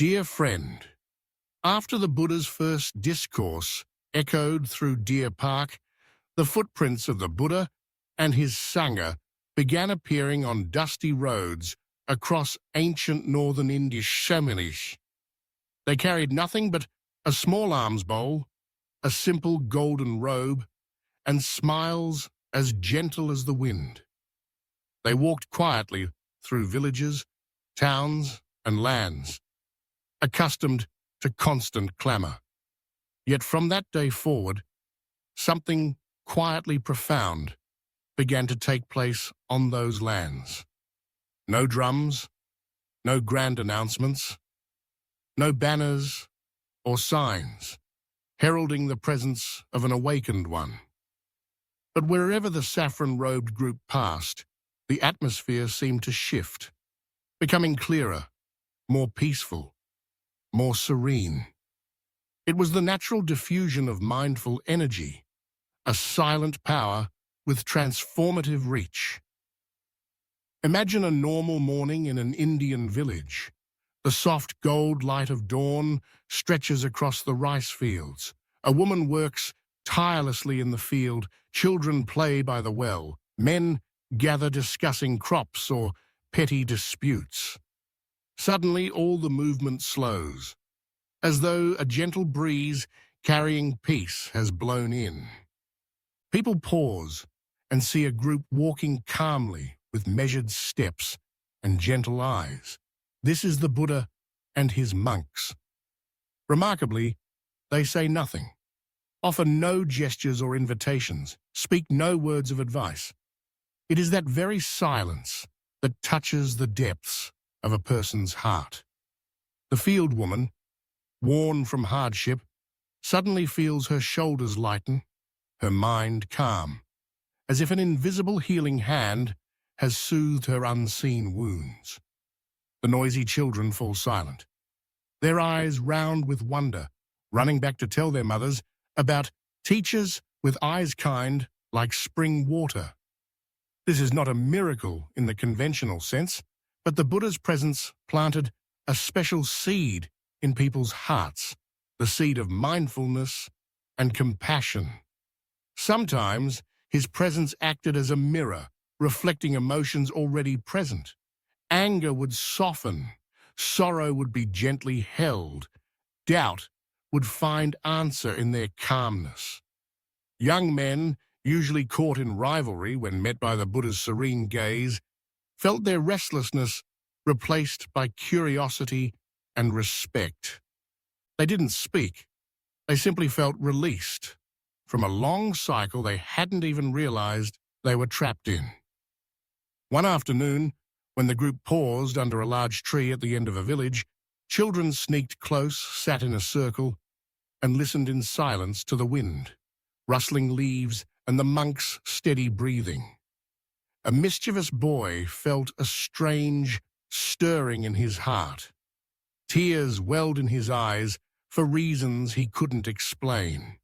Dear friend, after the Buddha's first discourse echoed through Deer Park, the footprints of the Buddha and his Sangha began appearing on dusty roads across ancient northern Indian families. They carried nothing but a small alms bowl, a simple golden robe, and smiles as gentle as the wind. They walked quietly through villages, towns, and lands, accustomed to constant clamour. Yet from that day forward, something quietly profound began to take place on those lands. No drums, no grand announcements, no banners or signs heralding the presence of an awakened one. But wherever the saffron-robed group passed, the atmosphere seemed to shift, becoming clearer, more peaceful, more serene. It was the natural diffusion of mindful energy, a silent power with transformative reach. Imagine a normal morning in an Indian village. The soft gold light of dawn stretches across the rice fields. A woman works tirelessly in the field, children play by the well, men gather discussing crops or petty disputes. Suddenly all the movement slows, as though a gentle breeze carrying peace has blown in. People pause and see a group walking calmly with measured steps and gentle eyes. This is the Buddha and his monks. Remarkably, they say nothing, offer no gestures or invitations, speak no words of advice. It is that very silence that touches the depths of a person's heart. The field woman, worn from hardship, suddenly feels her shoulders lighten, her mind calm, as if an invisible healing hand has soothed her unseen wounds. The noisy children fall silent, their eyes round with wonder, running back to tell their mothers about teachers with eyes kind like spring water. This is not a miracle in the conventional sense, but the Buddha's presence planted a special seed in people's hearts, the seed of mindfulness and compassion. Sometimes his presence acted as a mirror, reflecting emotions already present. Anger would soften, sorrow would be gently held, doubt would find answer in their calmness. Young men, usually caught in rivalry when met by the Buddha's serene gaze, felt their restlessness replaced by curiosity and respect. They didn't speak, they simply felt released from a long cycle they hadn't even realized they were trapped in. One afternoon, when the group paused under a large tree at the end of a village, children sneaked close, sat in a circle, and listened in silence to the wind, rustling leaves, and the monk's steady breathing. A mischievous boy felt a strange stirring in his heart. Tears welled in his eyes for reasons he couldn't explain.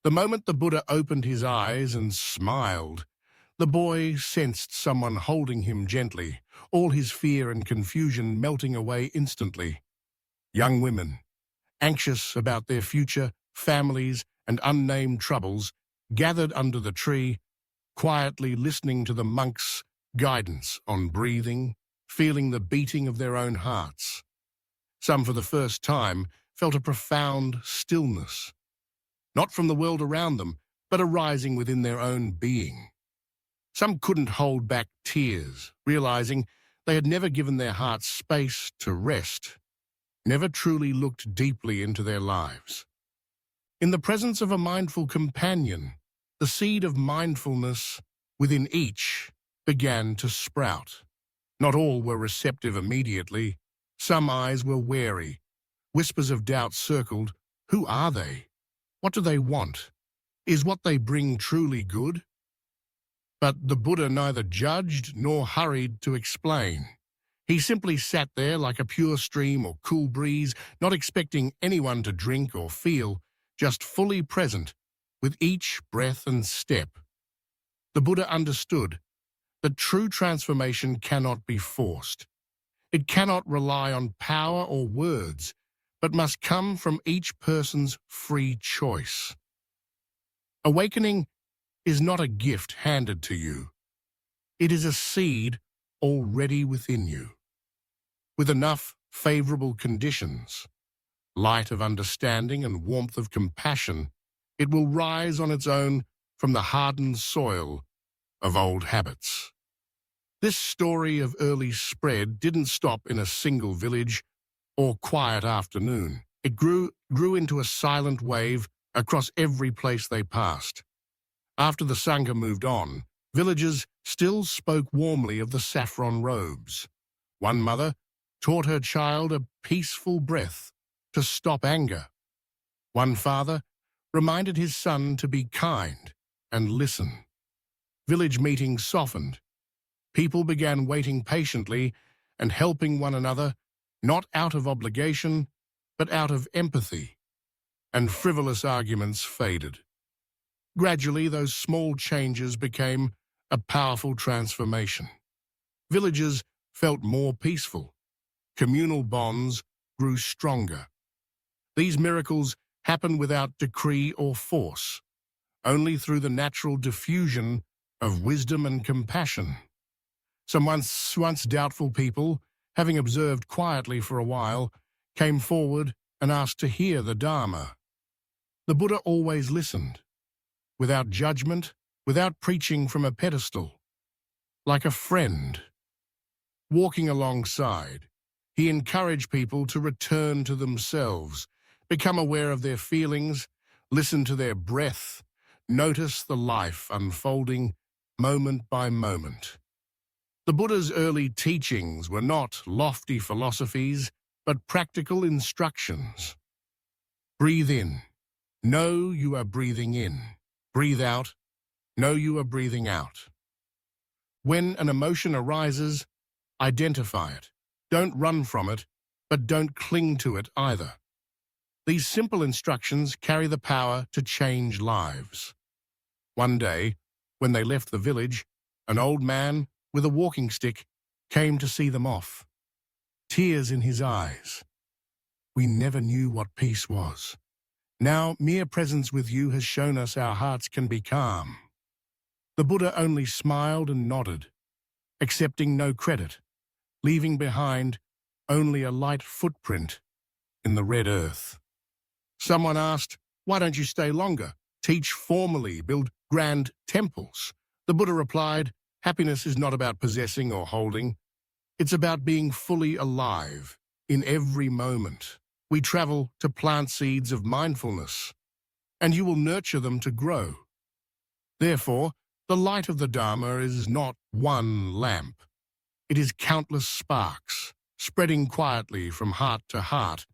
The moment the Buddha opened his eyes and smiled, the boy sensed someone holding him gently, all his fear and confusion melting away instantly. Young women, anxious about their future, families, and unnamed troubles, gathered under the tree, quietly listening to the monk's guidance on breathing, feeling the beating of their own hearts. Some, for the first time, felt a profound stillness, not from the world around them, but arising within their own being. Some couldn't hold back tears, realizing they had never given their hearts space to rest, never truly looked deeply into their lives. In the presence of a mindful companion, the seed of mindfulness within each began to sprout. Not all were receptive immediately. Some eyes were wary. Whispers of doubt circled. Who are they? What do they want? Is what they bring truly good? But the Buddha neither judged nor hurried to explain. He simply sat there like a pure stream or cool breeze, not expecting anyone to drink or feel, just fully present with each breath and step. The Buddha understood that true transformation cannot be forced. It cannot rely on power or words, but must come from each person's free choice. Awakening is not a gift handed to you. It is a seed already within you. With enough favorable conditions, light of understanding and warmth of compassion, it will rise on its own from the hardened soil of old habits. This story of early spread didn't stop in a single village or quiet afternoon. It grew into a silent wave across every place they passed. After the Sangha moved on, villagers still spoke warmly of the saffron robes. One mother taught her child a peaceful breath to stop anger. One father reminded his son to be kind and listen. Village meetings softened. People began waiting patiently and helping one another, not out of obligation, but out of empathy, and frivolous arguments faded. Gradually, those small changes became a powerful transformation. Villages felt more peaceful. Communal bonds grew stronger. These miracles happen without decree or force, only through the natural diffusion of wisdom and compassion. Some once doubtful people, having observed quietly for a while, came forward and asked to hear the Dharma. The Buddha always listened, without judgment, without preaching from a pedestal. Like a friend, walking alongside, he encouraged people to return to themselves, become aware of their feelings, listen to their breath, notice the life unfolding moment by moment. The Buddha's early teachings were not lofty philosophies, but practical instructions. Breathe in. Know you are breathing in. Breathe out. Know you are breathing out. When an emotion arises, identify it. Don't run from it, but don't cling to it either. These simple instructions carry the power to change lives. One day, when they left the village, an old man with a walking stick came to see them off. Tears in his eyes. We never knew what peace was. Now, mere presence with you has shown us our hearts can be calm. The Buddha only smiled and nodded, accepting no credit, leaving behind only a light footprint in the red earth. Someone asked, "Why don't you stay longer? Teach formally, build grand temples." The Buddha replied, "Happiness is not about possessing or holding. It's about being fully alive in every moment. We travel to plant seeds of mindfulness, and you will nurture them to grow. Therefore, the light of the Dharma is not one lamp. It is countless sparks, spreading quietly from heart to heart,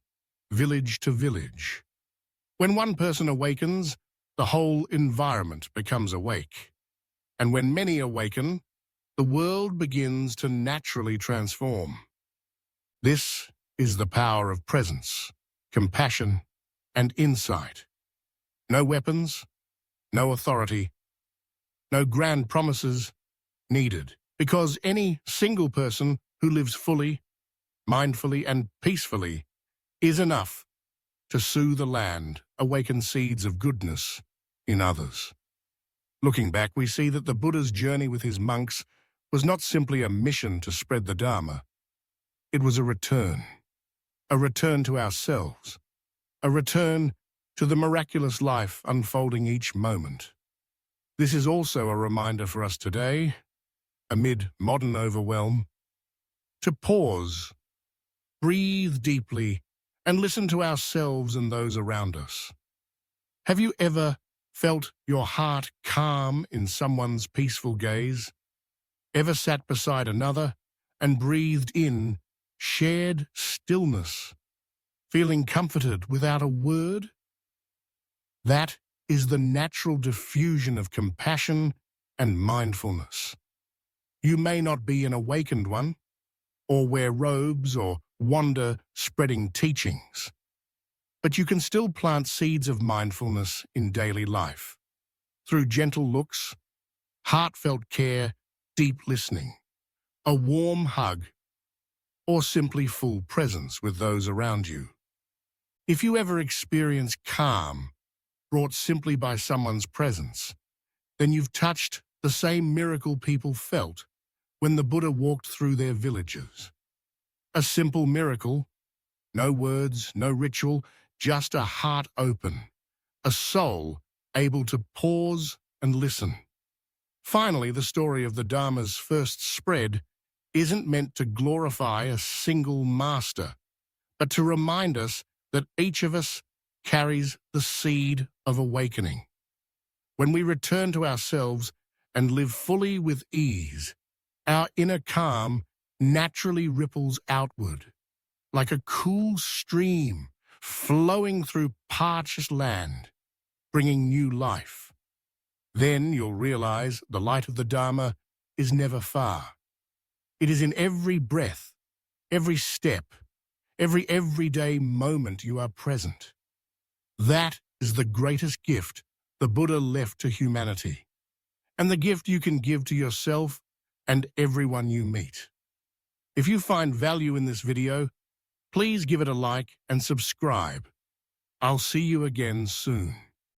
village to village. When one person awakens, the whole environment becomes awake. And when many awaken, the world begins to naturally transform. This is the power of presence, compassion, and insight. No weapons, no authority, no grand promises needed, because any single person who lives fully, mindfully, and peacefully is enough to soothe the land, awaken seeds of goodness in others. Looking back, we see that the Buddha's journey with his monks was not simply a mission to spread the Dharma. It was a return to ourselves, a return to the miraculous life unfolding each moment. This is also a reminder for us today, amid modern overwhelm, to pause, breathe deeply, and listen to ourselves and those around us. Have you ever felt your heart calm in someone's peaceful gaze? Ever sat beside another and breathed in shared stillness, feeling comforted without a word? That is the natural diffusion of compassion and mindfulness. You may not be an awakened one, or wear robes or wander spreading teachings, but you can still plant seeds of mindfulness in daily life. Through gentle looks, heartfelt care, deep listening, a warm hug, or simply full presence with those around you. If you ever experience calm brought simply by someone's presence, then you've touched the same miracle people felt when the Buddha walked through their villages. A simple miracle, no words, no ritual, just a heart open, a soul able to pause and listen. Finally, the story of the Dharma's first spread isn't meant to glorify a single master, but to remind us that each of us carries the seed of awakening. When we return to ourselves and live fully with ease, our inner calm naturally ripples outward, like a cool stream flowing through parched land, bringing new life. Then you'll realize the light of the Dharma is never far. It is in every breath, every step, every everyday moment you are present. That is the greatest gift the Buddha left to humanity, and the gift you can give to yourself and everyone you meet. If you find value in this video, please give it a like and subscribe. I'll see you again soon.